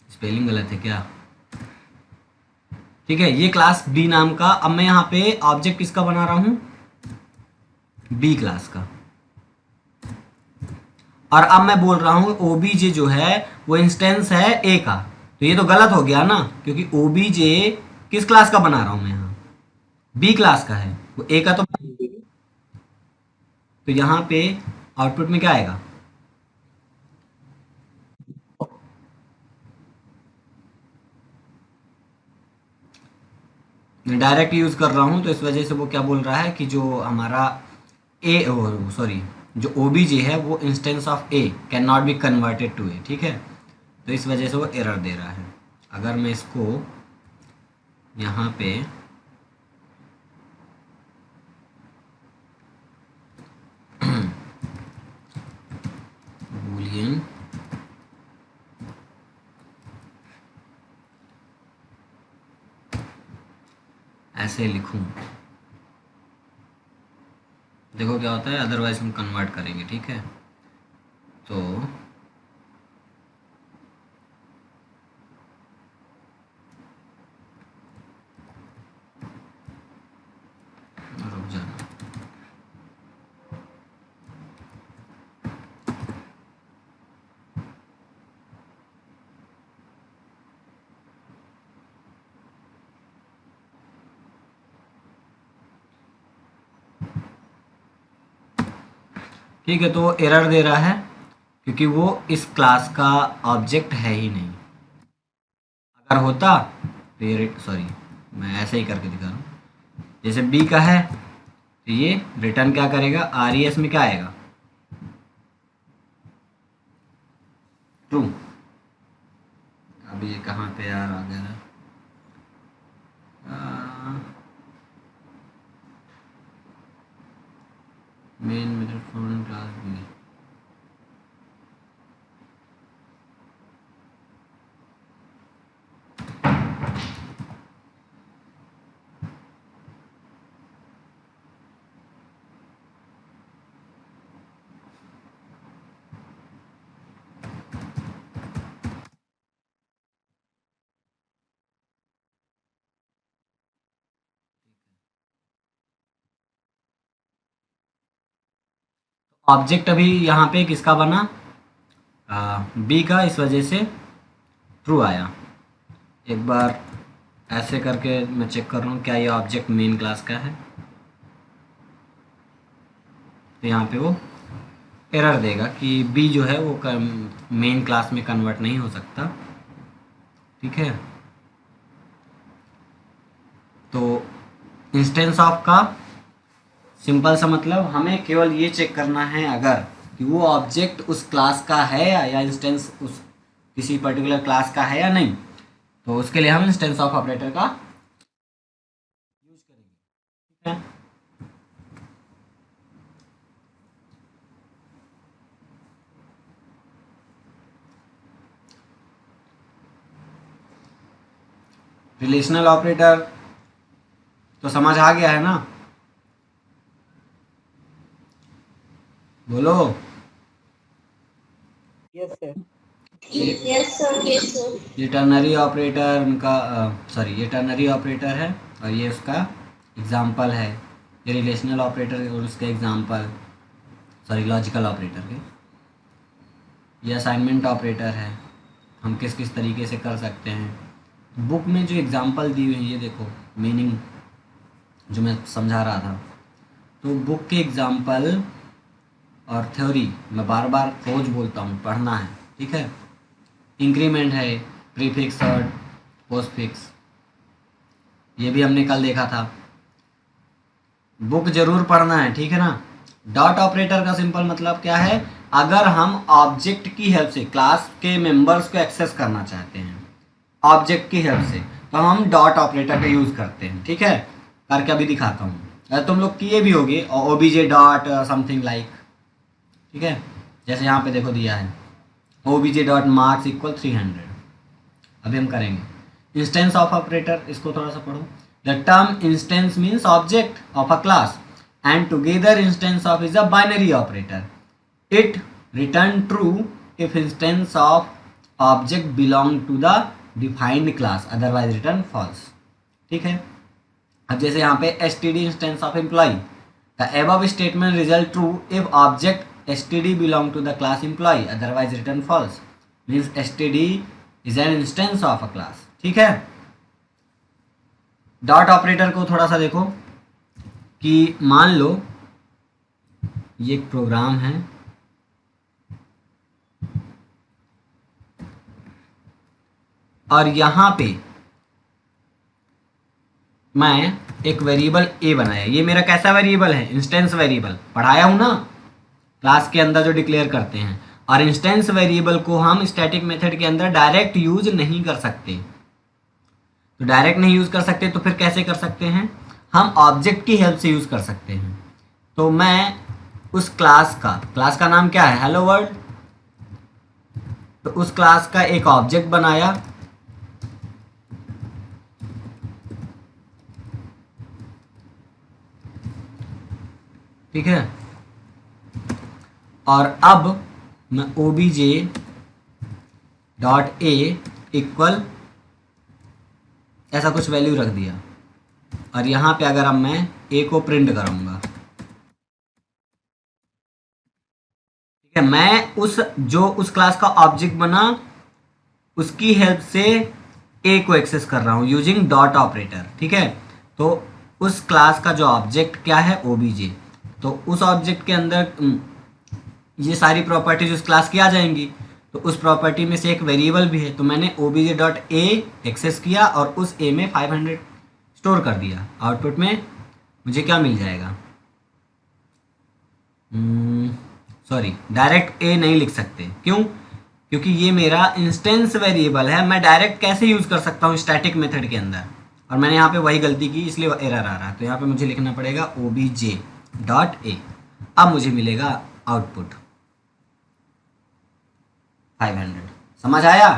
स्पेलिंग गलत है क्या? ठीक है, ये क्लास बी नाम का, अब मैं यहां पे ऑब्जेक्ट किसका बना रहा हूं? बी क्लास का। और अब मैं बोल रहा हूं ओबीजे जो है वो इंस्टेंस है ए का, तो ये तो गलत हो गया ना, क्योंकि ओबीजे किस क्लास का बना रहा हूं मैं यहां? बी क्लास का है, वो ए का तो यहां पे आउटपुट में क्या आएगा? मैं डायरेक्ट यूज कर रहा हूं तो इस वजह से वो क्या बोल रहा है कि जो हमारा ए, सॉरी, जो ओबीजे है वो instance of A can not be converted to A, ठीक है? तो इस वजह से वो एरर दे रहा है। अगर मैं इसको यहाँ पे बूलियन ऐसे लिखूं, देखो क्या होता है, अदरवाइज हम कन्वर्ट करेंगे, ठीक है? तो रुक जाना, ठीक है? तो वो एरर दे रहा है क्योंकि वो इस क्लास का ऑब्जेक्ट है ही नहीं। अगर होता तो ये, सॉरी मैं ऐसे ही करके दिखा रहा हूँ, जैसे बी का है तो ये रिटर्न क्या करेगा? आर ई एस में क्या आएगा? ट्रू। अब ये कहाँ पे यार आ गया? Main method form class B, object अभी यहाँ पे किसका बना, बी का, इस वजह से ट्रू आया। एक बार ऐसे करके मैं चेक कर रहा हूँ क्या ये ऑब्जेक्ट मेन क्लास का है, तो यहाँ पे वो एरर देगा कि बी जो है वो मेन क्लास में कन्वर्ट नहीं हो सकता। ठीक है, तो इंस्टेंस ऑफ का सिंपल सा मतलब हमें केवल ये चेक करना है अगर कि वो ऑब्जेक्ट उस क्लास का है या इंस्टेंस उस किसी पर्टिकुलर क्लास का है या नहीं, तो उसके लिए हम इंस्टेंस ऑफ ऑपरेटर का यूज करेंगे। ठीक है, रिलेशनल ऑपरेटर तो समझ आ गया है ना, बोलो। Yes, sir. Yes sir, yes sir. ये टर्नरी ऑपरेटर उनका सॉरी ये टर्नरी ऑपरेटर है और ये उसका एग्जाम्पल है। ये रिलेशनल ऑपरेटर और उसके एग्जाम्पल, सॉरी लॉजिकल ऑपरेटर के। ये असाइनमेंट ऑपरेटर है, हम किस किस तरीके से कर सकते हैं। बुक में जो एग्जाम्पल दी हुई है ये देखो, मीनिंग जो मैं समझा रहा था, तो बुक के एग्जाम्पल और थ्योरी मैं बार बार रोज बोलता हूँ, पढ़ना है। ठीक है, इंक्रीमेंट है, प्रीफिक्स और पोस्टफिक्स, ये भी हमने कल देखा था। बुक जरूर पढ़ना है, ठीक है ना। डॉट ऑपरेटर का सिंपल मतलब क्या है, अगर हम ऑब्जेक्ट की हेल्प से क्लास के मेंबर्स को एक्सेस करना चाहते हैं ऑब्जेक्ट की हेल्प से, तो हम डॉट ऑपरेटर का यूज़ करते हैं। ठीक है, करके अभी दिखाता हूँ, तुम लोग किए भी होगे ओबीजे डॉट समथिंग लाइक। ठीक है, जैसे यहाँ पे देखो दिया है ओबीजे डॉट मार्क्स इक्वल 300। अभी हम करेंगे इंस्टेंस ऑफ ऑपरेटर, इसको थोड़ा सा पढ़ो। The term instance means object of a class and together instance of is a binary operator. It return true if instance of object belong to the defined class, otherwise return false. ठीक है, अब जैसे यहाँ पे std instance of employee, the above statement result true if object std belong to the class employee, otherwise return false, means std is an instance of a class। ठीक है, dot operator को थोड़ा सा देखो कि मान लो ये एक प्रोग्राम है, और यहाँ पे मैं एक वेरिएबल a बनाया। ये मेरा कैसा वेरिएबल है, इंस्टेंस वेरिएबल, पढ़ाया हूँ ना क्लास के अंदर जो डिक्लेयर करते हैं। और इंस्टेंस वेरिएबल को हम स्टैटिक मेथड के अंदर डायरेक्ट यूज नहीं कर सकते। तो डायरेक्ट नहीं यूज कर सकते तो फिर कैसे कर सकते हैं, हम ऑब्जेक्ट की हेल्प से यूज कर सकते हैं। तो मैं उस क्लास का नाम क्या है, हेलो वर्ल्ड, तो उस क्लास का एक ऑब्जेक्ट बनाया, ठीक है। और अब मैं obj डॉट ए इक्वल ऐसा कुछ वैल्यू रख दिया, और यहाँ पे अगर अब मैं a को प्रिंट करूँगा, ठीक है, मैं उस क्लास का ऑब्जेक्ट बना उसकी हेल्प से a को एक्सेस कर रहा हूँ यूजिंग डॉट ऑपरेटर। ठीक है, तो उस क्लास का जो ऑब्जेक्ट क्या है, obj, तो उस ऑब्जेक्ट के अंदर ये सारी प्रॉपर्टीज उस क्लास की आ जाएंगी। तो उस प्रॉपर्टी में से एक वेरिएबल भी है, तो मैंने obj डॉट ए एक्सेस किया और उस a में 500 स्टोर कर दिया। आउटपुट में मुझे क्या मिल जाएगा, सॉरी डायरेक्ट a नहीं लिख सकते, क्यों, क्योंकि ये मेरा इंस्टेंस वेरिएबल है। मैं डायरेक्ट कैसे यूज़ कर सकता हूँ स्टैटिक मेथड के अंदर, और मैंने यहाँ पे वही गलती की इसलिए एरर आ रहा है। तो यहाँ पे मुझे लिखना पड़ेगा obj डॉट ए। अब मुझे मिलेगा आउटपुट 500। समझ आया,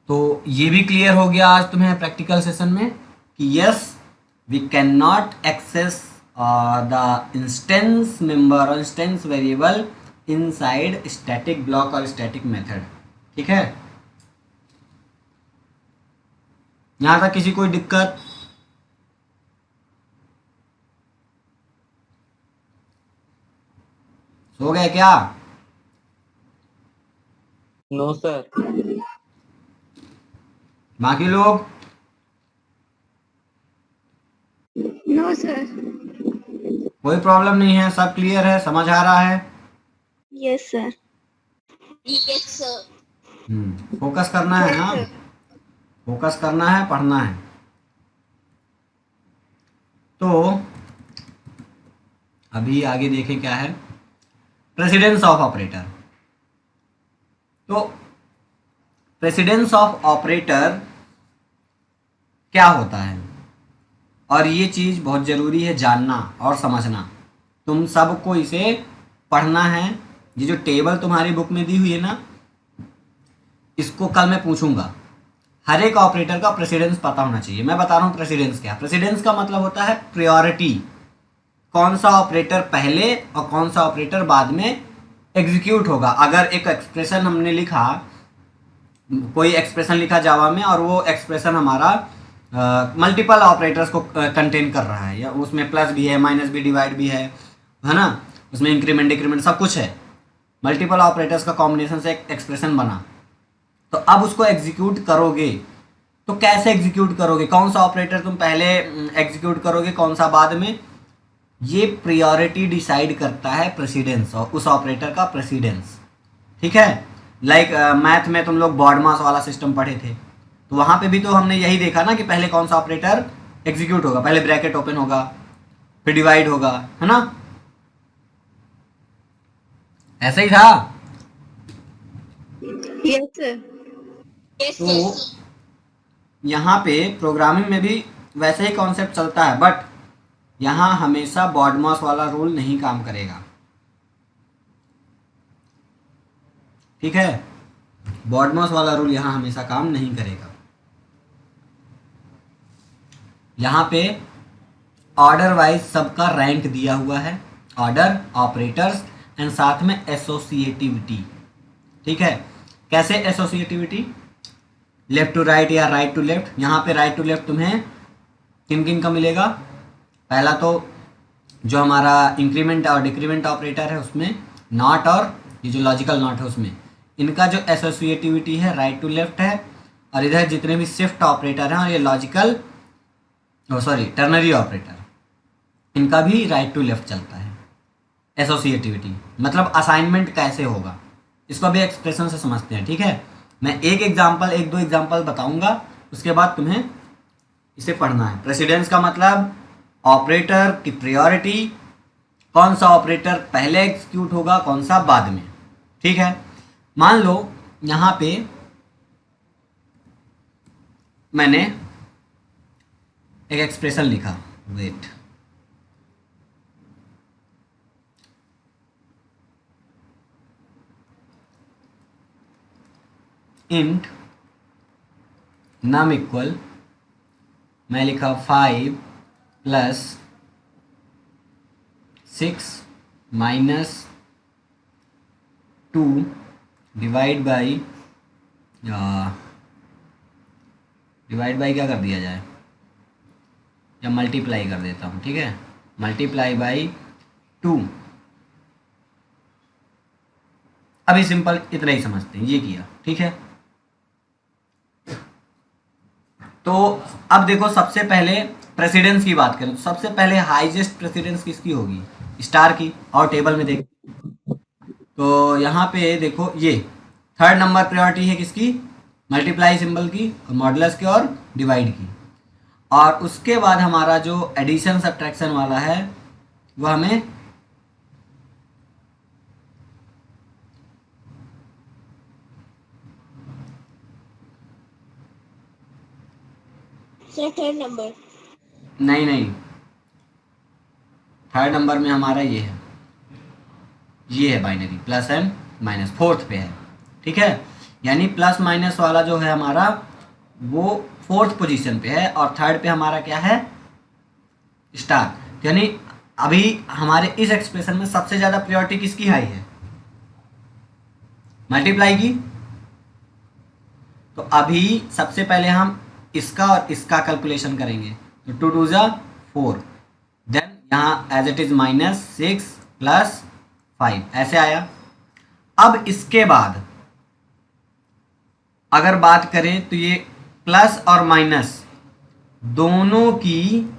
तो ये भी क्लियर हो गया आज तुम्हें प्रैक्टिकल सेशन में कि yes we can not access the instance member और instance variable inside static block और स्टैटिक मेथड। ठीक है, यहां तक किसी कोई दिक्कत, सो गए क्या? No sir. बाकी लोग? No sir. कोई प्रॉब्लम नहीं है, सब क्लियर है, समझ आ रहा है? Yes sir. Yes sir. Focus करना है ना, फोकस करना है, पढ़ना है। तो अभी आगे देखें क्या है, प्रेसिडेंस ऑफ ऑपरेटर। तो प्रेसिडेंस ऑफ ऑपरेटर क्या होता है, और ये चीज़ बहुत ज़रूरी है जानना और समझना। तुम सबको इसे पढ़ना है। ये जो टेबल तुम्हारी बुक में दी हुई है ना, इसको कल मैं पूछूंगा। हर एक ऑपरेटर का प्रेसिडेंस पता होना चाहिए। मैं बता रहा हूँ प्रेसिडेंस क्या। प्रेसिडेंस का मतलब होता है प्रायोरिटी, कौन सा ऑपरेटर पहले और कौन सा ऑपरेटर बाद में एग्जीक्यूट होगा। अगर एक एक्सप्रेशन हमने लिखा, कोई एक्सप्रेशन लिखा जावा में, और वो एक्सप्रेशन हमारा मल्टीपल ऑपरेटर्स को कंटेन कर रहा है, या उसमें प्लस भी है, माइनस भी, डिवाइड भी है ना, उसमें इंक्रीमेंट डिक्रीमेंट सब कुछ है, मल्टीपल ऑपरेटर्स का कॉम्बिनेशन से एक एक्सप्रेशन बना। तो अब उसको एग्जीक्यूट करोगे तो कैसे एग्जीक्यूट करोगे, कौन सा ऑपरेटर तुम पहले एग्जीक्यूट करोगे, कौन सा बाद में, ये प्रायोरिटी डिसाइड करता है प्रेसिडेंस, और उस ऑपरेटर का प्रेसिडेंस। ठीक है। लाइक मैथ में तुम लोग बॉडमास वाला सिस्टम पढ़े थे, तो वहां पे भी तो हमने यही देखा ना कि पहले कौन सा ऑपरेटर एग्जीक्यूट होगा, पहले ब्रैकेट ओपन होगा, फिर डिवाइड होगा, है ना? ऐसा ही था। Yes sir. तो यहाँ पे प्रोग्रामिंग में भी वैसे ही कॉन्सेप्ट चलता है, बट यहाँ हमेशा बॉडमास वाला रूल नहीं काम करेगा। ठीक है, बॉडमास वाला रूल यहाँ हमेशा काम नहीं करेगा। यहाँ पे ऑर्डर वाइज सबका रैंक दिया हुआ है, ऑर्डर, ऑपरेटर्स एंड साथ में एसोसिएटिविटी। ठीक है, कैसे एसोसिएटिविटी, लेफ्ट टू राइट या राइट टू लेफ्ट। यहाँ पे राइट टू लेफ्ट तुम्हें किन किन का मिलेगा, पहला तो जो हमारा इंक्रीमेंट और डिक्रीमेंट ऑपरेटर है उसमें नॉट, और ये जो लॉजिकल नॉट है उसमें, इनका जो एसोसिएटिविटी है राइट टू लेफ्ट है। और इधर जितने भी शिफ्ट ऑपरेटर हैं और ये लॉजिकल टर्नरी ऑपरेटर, इनका भी राइट टू लेफ्ट चलता है। एसोसिएटिविटी मतलब असाइनमेंट कैसे होगा, इसको भी एक्सप्रेशन से समझते हैं। ठीक है, मैं एक दो एग्जाम्पल बताऊंगा, उसके बाद तुम्हें इसे पढ़ना है। प्रेसिडेंस का मतलब ऑपरेटर की प्रायोरिटी, कौन सा ऑपरेटर पहले एग्जीक्यूट होगा, कौन सा बाद में। ठीक है, मान लो यहाँ पे मैंने एक एक्सप्रेशन लिखा, वेट, इंट नम इक्वल, मैं लिखा 5 प्लस 6 माइनस 2 डिवाइड बाई क्या कर दिया जाए, या मल्टीप्लाई कर देता हूँ। ठीक है, मल्टीप्लाई बाई 2। अभी सिंपल इतना ही समझते हैं, ये किया। ठीक है, तो अब देखो, सबसे पहले प्रेसिडेंस की बात करें तो सबसे पहले हाईएस्ट प्रेसिडेंस किसकी होगी, स्टार की। और टेबल में देख, तो यहाँ पे देखो, ये थर्ड नंबर प्रायोरिटी है किसकी, मल्टीप्लाई सिंबल की, और मॉडुलस की, और डिवाइड की। और उसके बाद हमारा जो एडिशन सब्ट्रैक्शन वाला है वो हमें थर्ड नंबर, नहीं, थर्ड नंबर में हमारा ये है binary, plus and minus, fourth पे है। ठीक है, यानी प्लस माइनस वाला जो है हमारा वो फोर्थ पोजीशन पे है, और थर्ड पे हमारा क्या है, स्टार। यानी अभी हमारे इस एक्सप्रेशन में सबसे ज़्यादा प्रायोरिटी किसकी हाई है, मल्टीप्लाई की। तो अभी सबसे पहले हम इसका और इसका कैलकुलेशन करेंगे। तो 2 2 ज़ा 4, देन यहाँ एज इट इज़ -6 प्लस 5 ऐसे आया। अब इसके बाद अगर बात करें तो ये प्लस और माइनस दोनों की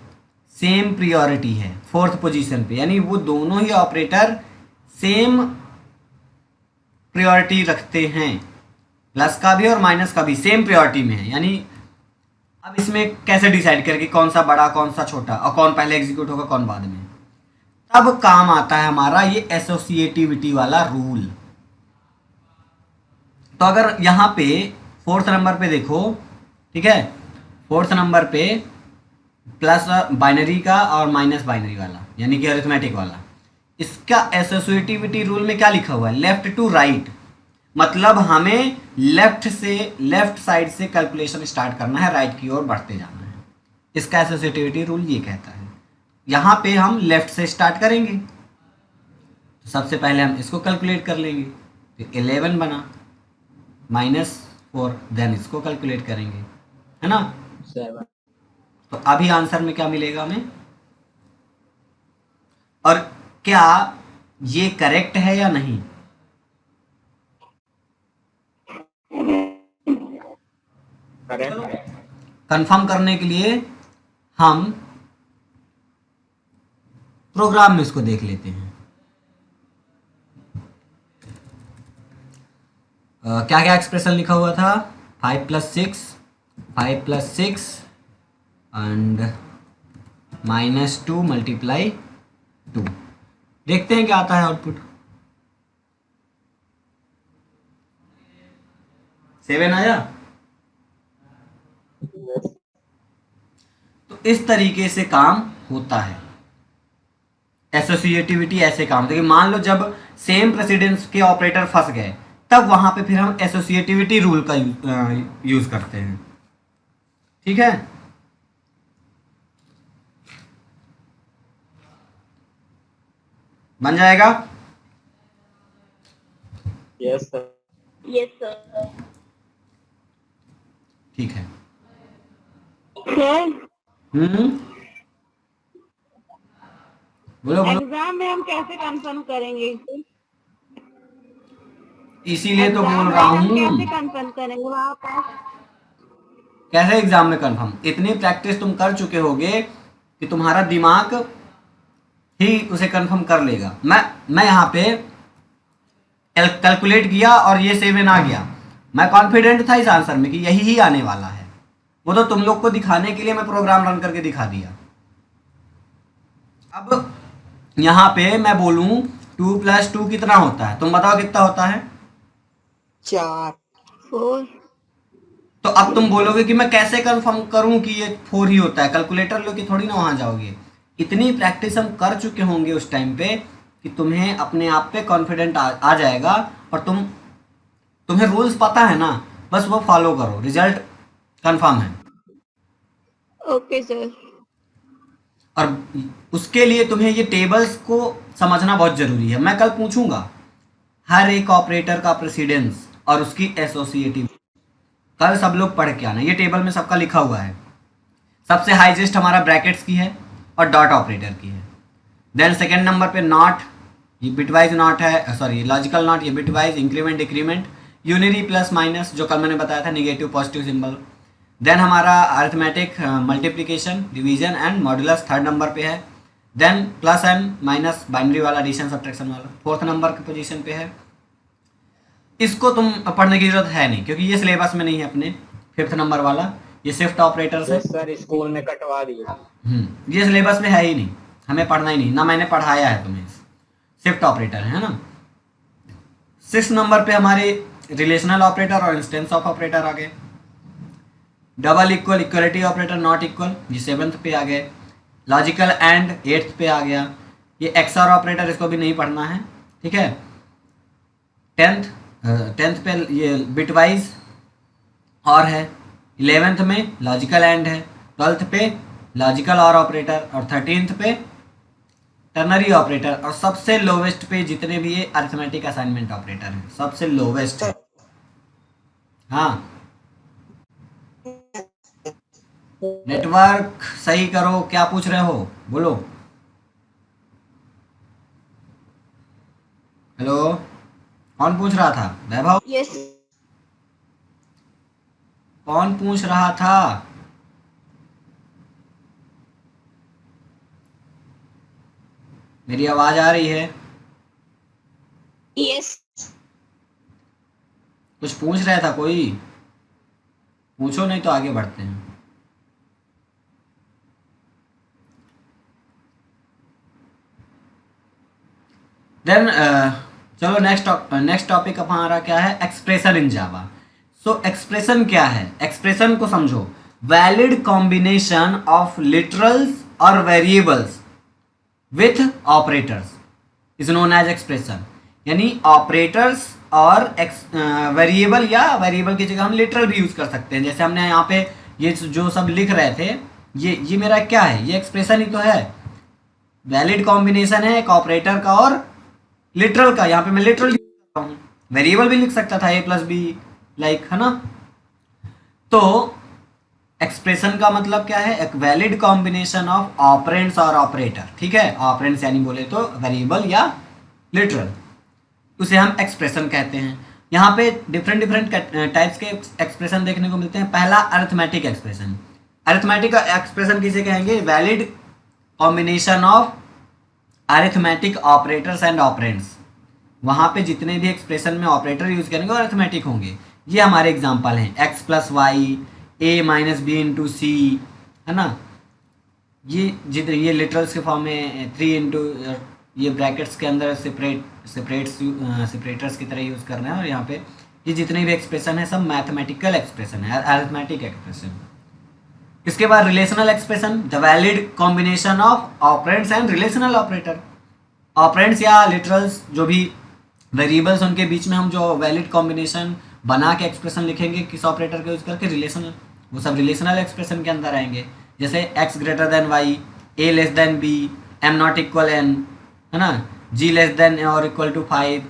सेम प्रियोरिटी है फोर्थ पोजीशन पे, यानी वो दोनों ही ऑपरेटर सेम प्रियोरिटी रखते हैं, प्लस का भी और माइनस का भी सेम प्रियोरिटी में है। यानी अब इसमें कैसे डिसाइड करें कि कौन सा बड़ा कौन सा छोटा और कौन पहले एग्जीक्यूट होगा कौन बाद में, तब काम आता है हमारा ये एसोसिएटिविटी वाला रूल। तो अगर यहाँ पे फोर्थ नंबर पे देखो, ठीक है, फोर्थ नंबर पे प्लस बाइनरी का और माइनस बाइनरी वाला यानी कि अरिथमेटिक वाला, इसका एसोसिएटिविटी रूल में क्या लिखा हुआ है, लेफ्ट टू राइट, मतलब हमें लेफ्ट साइड से कैलकुलेशन स्टार्ट करना है, राइट की ओर बढ़ते जाना है। इसका एसोसिएटिविटी रूल ये कहता है। यहाँ पे हम लेफ्ट से स्टार्ट करेंगे तो सबसे पहले हम इसको कैलकुलेट कर लेंगे, तो 11 बना -4, देन इसको कैलकुलेट करेंगे, है ना। 7 तो अभी आंसर में क्या मिलेगा हमें, और क्या ये करेक्ट है या नहीं। करेक्ट। कंफर्म करने के लिए हम प्रोग्राम में इसको देख लेते हैं। क्या क्या एक्सप्रेशन लिखा हुआ था, 5 + 6 एंड -2 × 2। देखते हैं क्या आता है आउटपुट। 7 आया। तो इस तरीके से काम होता है एसोसिएटिविटी, ऐसे काम। देखिए मान लो जब सेम प्रेसिडेंस के ऑपरेटर फंस गए तब वहां पे फिर हम एसोसिएटिविटी रूल का यूज करते हैं, ठीक है। बन जाएगा। Yes sir. Yes sir. ठीक है। सर बोलो बोलो। एग्जाम में हम कैसे कंफर्म करेंगे, इसीलिए तो एग्जाम बोल में रहा हम हूँ। कैसे कंफर्म करेंगे वहाँ पर। कैसे एग्जाम में कंफर्म, इतनी प्रैक्टिस तुम कर चुके होगे कि तुम्हारा दिमाग ही उसे कंफर्म कर लेगा। मैं यहाँ पे कैलकुलेट किया और ये 7 आ गया, मैं कॉन्फिडेंट था इस आंसर में कि यही ही आने वाला है। वो तो तुम लोग को दिखाने के लिए मैं प्रोग्राम रन करके दिखा दिया। अब यहाँ पे मैं बोलूँ 2 + 2 कितना होता है, तुम बताओ कितना होता है। 4। 4। तो अब तुम बोलोगे कि मैं कैसे कंफर्म करूं कि ये 4 ही होता है, कैलकुलेटर लो कि थोड़ी ना वहां जाओगे। इतनी प्रैक्टिस हम कर चुके होंगे उस टाइम पे कि तुम्हें अपने आप पे कॉन्फिडेंट आ जाएगा, और तुम्हें रूल्स पता है ना, बस वो फॉलो करो, रिजल्ट कंफर्म है। Okay sir. और उसके लिए तुम्हें ये टेबल्स को समझना बहुत जरूरी है। मैं कल पूछूंगा हर एक ऑपरेटर का प्रेसिडेंस और उसकी एसोसिएटिव, कल सब लोग पढ़ के आना। ये टेबल में सबका लिखा हुआ है। सबसे हाईएस्ट हमारा ब्रैकेट्स की है और डॉट ऑपरेटर की है। देन सेकेंड नंबर पे नॉट, ये बिटवाइज नॉट है, सॉरी लॉजिकल नॉट, ये bitwise, increment decrement, unary plus minus जो कल मैंने बताया था, निगेटिव पॉजिटिव सिंबल। देन हमारा arithmetic, multiplication, division and modulus third number पे है। Then plus and minus, binary वाला, एडिशन सब्ट्रैक्शन वाला फोर्थ नंबर की पोजीशन पे है। इसको तुम पढ़ने की जरूरत है नहीं क्योंकि ये सिलेबस में नहीं है अपने। फिफ्थ नंबर वाला ये शिफ्ट ऑपरेटर है। यस सर, स्कूल में कटवा दिए। ये सिलेबस में है ही नहीं, हमें पढ़ना ही नहीं, ना मैंने पढ़ाया है तुम्हें। शिफ्ट ऑपरेटर है ना। 6 नंबर पे हमारे रिलेशनल ऑपरेटर और इंस्टेंस ऑफ ऑपरेटर आ गए। Double equal, equality operator, not equal, ये 7th पे आ गए। लॉजिकल एंड 8th पे आ गया। ये एक्सआर ऑपरेटर, इसको भी नहीं पढ़ना है, ठीक है। 10th पे ये बिटवाइज और है। 11th में लॉजिकल एंड है। 12th पे लॉजिकल और ऑपरेटर, और 13th पे टर्नरी ऑपरेटर, और सबसे लोवेस्ट पे जितने भी ये अरिथमेटिक असाइनमेंट ऑपरेटर हैं सबसे लोवेस्ट है। हाँ, नेटवर्क सही करो, क्या पूछ रहे हो बोलो। हेलो, कौन पूछ रहा था? वैभव? यस कौन पूछ रहा था? मेरी आवाज आ रही है? यस कुछ पूछ रहा था कोई? पूछो, नहीं तो आगे बढ़ते हैं। देन चलो नेक्स्ट टॉपिक हमारा क्या है? Expression in Java. So expression क्या है? एक्सप्रेशन को समझो, वैलिड कॉम्बिनेशन ऑफ लिटरल्स और variables with operators is known as expression. यानी ऑपरेटर्स और वेरिएबल, या वेरिएबल की जगह हम लिटरल भी यूज कर सकते हैं। जैसे हमने यहाँ पे ये जो सब लिख रहे थे, ये मेरा क्या है? ये एक्सप्रेशन ही तो है। वैलिड कॉम्बिनेशन है एक ऑपरेटर का और लिटरल का। यहाँ पे मैं लिटरल यूज कर रहा हूँ, वेरिएबल भी लिख सकता था a+b, लाइक, है ना। तो एक्सप्रेशन का मतलब क्या है? एक वैलिड कॉम्बिनेशन ऑफ ऑपरेंड्स और ऑपरेटर। ठीक है, ऑपरेंड्स यानी बोले तो वेरिएबल या लिटरल, उसे हम एक्सप्रेशन कहते हैं। यहाँ पे डिफरेंट डिफरेंट टाइप्स के एक्सप्रेशन देखने को मिलते हैं। पहला अरिथमेटिक एक्सप्रेशन। अरिथमेटिक एक्सप्रेशन किसे कहेंगे? Valid combination of arithmetic operators and operands. वहाँ पे जितने भी एक्सप्रेशन में ऑपरेटर यूज करेंगे वो अरिथमेटिक होंगे। ये हमारे एग्जाम्पल हैं, x+y, a-b/c, है ना। ये जितने ये लिटरल्स के फॉर्म में 3 इंटू, ये ब्रैकेट्स के अंदर सेपरेटर्स की तरह यूज कर रहे हैं। और यहाँ पे ये जितने भी एक्सप्रेशन है सब मैथमेटिकल एक्सप्रेशन है, अरिथमेटिक एक्सप्रेशन। इसके बाद relational expression, the valid combination of operands and relational operator. Operands या लिटरल्स जो भी वेरिएबल्स, उनके बीच में हम जो वैलिड कॉम्बिनेशन बना के एक्सप्रेशन लिखेंगे किस ऑपरेटर का यूज करके? रिलेशनल। वो सब रिलेशनल एक्सप्रेशन के अंदर आएंगे। जैसे x greater than y, a less than b, m not equal n, है ना, g लेस देन और equal to 5,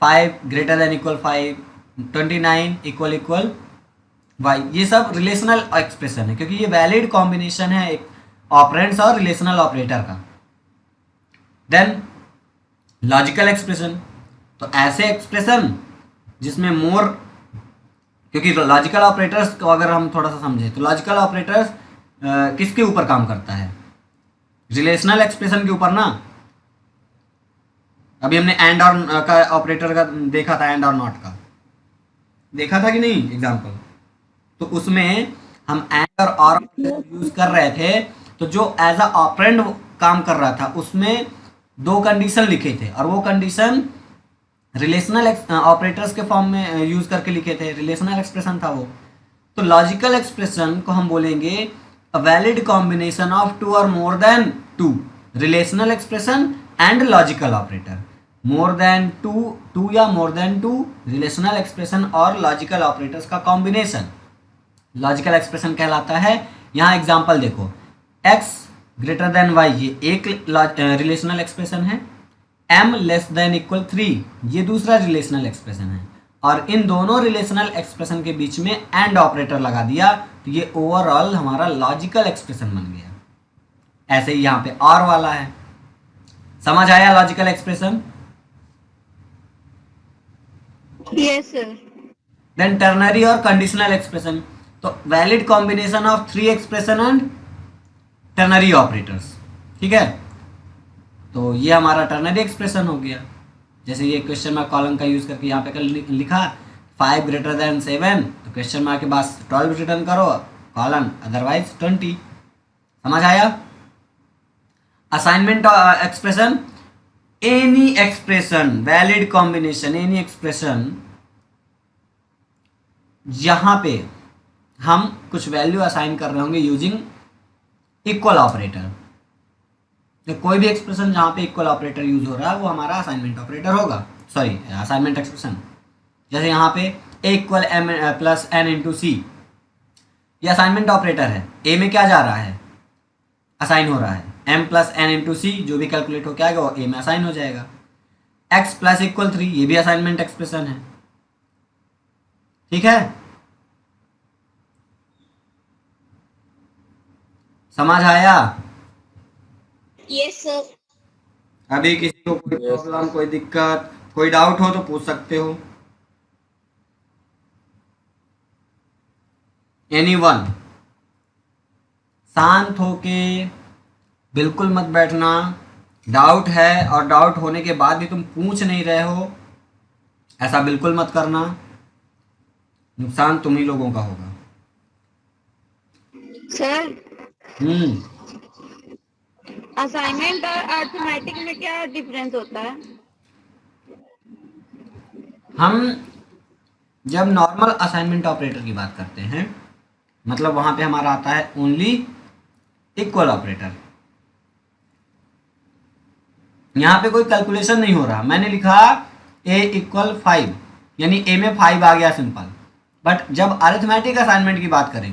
5 greater than equal 5, 29 equal y। ये सब रिलेशनल एक्सप्रेशन है क्योंकि ये वैलिड कॉम्बिनेशन है एक ऑपरेंड्स और रिलेशनल ऑपरेटर का। देन लॉजिकल एक्सप्रेशन, तो ऐसे एक्सप्रेशन जिसमें मोर, क्योंकि लॉजिकल ऑपरेटर्स को अगर हम थोड़ा सा समझें तो लॉजिकल ऑपरेटर्स किसके ऊपर काम करता है? रिलेशनल एक्सप्रेशन के ऊपर ना। अभी हमने एंड और का ऑपरेटर का देखा था, एंड और नॉट का देखा था कि नहीं एग्जाम्पल। तो उसमें हम एंड और यूज कर रहे थे, तो जो एज अ ऑपरेंड काम कर रहा था उसमें 2 कंडीशन लिखे थे, और वो कंडीशन रिलेशनल ऑपरेटर्स के फॉर्म में यूज करके लिखे थे। रिलेशनल एक्सप्रेशन था वो। तो लॉजिकल एक्सप्रेशन को हम बोलेंगे अ वैलिड कॉम्बिनेशन ऑफ 2 और more than 2 relational expression and logical operator. More than 2 या मोर देन 2 रिलेशनल एक्सप्रेशन और लॉजिकल ऑपरेटर्स का कॉम्बिनेशन लॉजिकल एक्सप्रेशन कहलाता है। यहाँ एग्जाम्पल देखो, x ग्रेटर देन y, ये एक रिलेशनल एक्सप्रेशन है। m लेस देन इक्वल 3, ये दूसरा रिलेशनल एक्सप्रेशन है। और इन दोनों रिलेशनल एक्सप्रेशन के बीच में एंड ऑपरेटर लगा दिया, तो ये ओवरऑल हमारा लॉजिकल एक्सप्रेशन बन गया। ऐसे ही यहाँ पे और वाला है। समझ आया logical expression? Yes sir. Then ternary और कंडीशनल एक्सप्रेशन, तो valid combination of 3 expression and ternary operators. ठीक है, तो ये हमारा टर्नरी एक्सप्रेशन हो गया। जैसे ये क्वेश्चन मार्क कॉलम का यूज करके यहाँ पे कर लिखा 5 ग्रेटर देन 7, तो क्वेश्चन मार्क के बाद 12 रिटर्न करो कॉलन, अदरवाइज 20। समझ आया? Assignment expression, any expression valid combination, any expression यहाँ पे हम कुछ वैल्यू असाइन कर रहे होंगे यूजिंग इक्वल ऑपरेटर। तो कोई भी एक्सप्रेशन जहाँ पे इक्वल ऑपरेटर यूज हो रहा है वो हमारा असाइनमेंट ऑपरेटर होगा, सॉरी असाइनमेंट एक्सप्रेशन। जैसे यहाँ पे a equal m plus n into c, ये असाइनमेंट ऑपरेटर है। a में क्या जा रहा है? असाइन हो रहा है। m प्लस n इंटू सी जो भी कैलकुलेट होकर आएगा वो a में असाइन हो जाएगा। x प्लस इक्वल 3, ये भी असाइनमेंट एक्सप्रेशन है। ठीक है, समझ आया? Yes sir. अभी किसी को कोई Yes, प्रॉब्लम, कोई दिक्कत, कोई डाउट हो तो पूछ सकते हो। एनीवन? शांत होके बिल्कुल मत बैठना। डाउट है और डाउट होने के बाद भी तुम पूछ नहीं रहे हो, ऐसा बिल्कुल मत करना। नुकसान तुम ही लोगों का होगा। सर, हम्म। असाइनमेंट और अर्थमेटिक में क्या डिफरेंस होता है? हम जब नॉर्मल असाइनमेंट ऑपरेटर की बात करते हैं, मतलब वहां पे हमारा आता है ओनली इक्वल ऑपरेटर। यहाँ पे कोई कैलकुलेशन नहीं हो रहा। मैंने लिखा a इक्वल 5, यानी a में 5 आ गया सिंपल। बट जब अरिथमेटिक असाइनमेंट की बात करें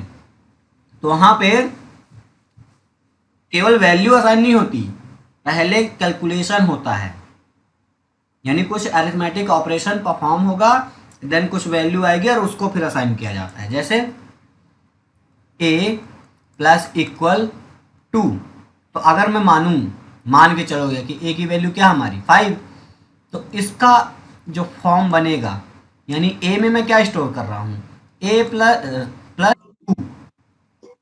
तो वहां पे केवल वैल्यू असाइन नहीं होती, पहले कैलकुलेशन होता है। यानी कुछ अरिथमेटिक ऑपरेशन परफॉर्म होगा, देन कुछ वैल्यू आएगी और उसको फिर असाइन किया जाता है। जैसे a प्लस इक्वल 2, तो अगर मैं मान के चलोगे कि a की वैल्यू क्या हमारी 5, तो इसका जो फॉर्म बनेगा, यानी a में मैं क्या स्टोर कर रहा हूँ, a प्लस 2,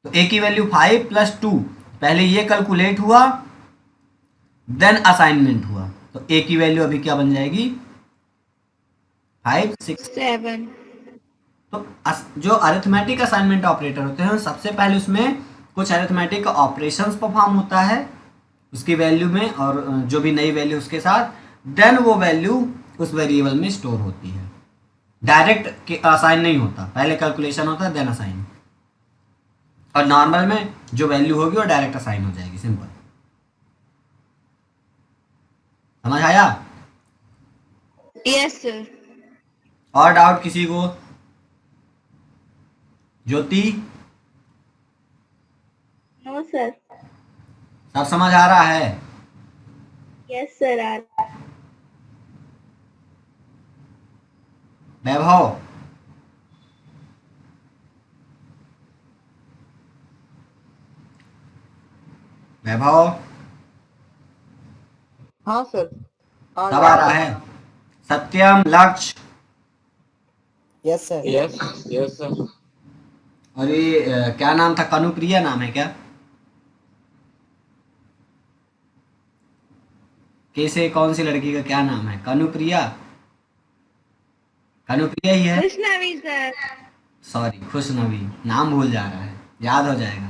तो a की वैल्यू 5 प्लस 2, पहले ये कैलकुलेट हुआ देन असाइनमेंट हुआ, तो a की वैल्यू अभी क्या बन जाएगी 5 6। 7। तो जो अरिथमेटिक असाइनमेंट ऑपरेटर होते हैं सबसे पहले उसमें कुछ अरिथमेटिक ऑपरेशंस परफॉर्म होता है उसकी वैल्यू में, और जो भी नई वैल्यू उसके साथ, देन वो वैल्यू उस वेरिएबल में स्टोर होती है। डायरेक्ट असाइन नहीं होता, पहले कैलकुलेशन होता है देन असाइन। और नॉर्मल में जो वैल्यू होगी वो डायरेक्ट असाइन हो जाएगी, सिंपल। समझ आया? Yes sir. और डाउट किसी को? ज्योति, नो सर। सब समझ आ रहा है? Yes sir. वैभव, वैभव हाँ सर। सब आ रहा है? सत्यम, लक्ष्य, yes sir. Yes yes sir. और ये क्या नाम था, कनुप्रिया नाम है क्या? कैसे, कौन सी लड़की का क्या नाम है? कनुप्रिया? कनुप्रिया ही है। खुशनवी सर। सॉरी, खुशनवी, नाम भूल जा रहा है, याद हो जाएगा।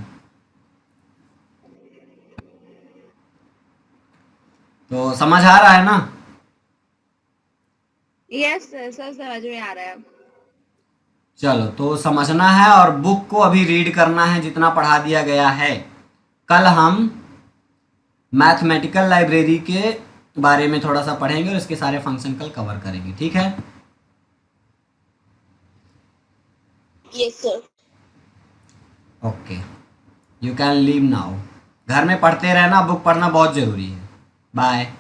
तो समझ आ रहा है ना? यस सर, सब समझ में आ रहा है अब। चलो, तो समझना है और बुक को अभी रीड करना है जितना पढ़ा दिया गया है। कल हम मैथमेटिकल लाइब्रेरी के बारे में थोड़ा सा पढ़ेंगे और इसके सारे फंक्शन कल कवर करेंगे, ठीक है? Yes sir. Okay, you can leave now. घर में पढ़ते रहना, बुक पढ़ना बहुत ज़रूरी है। बाय।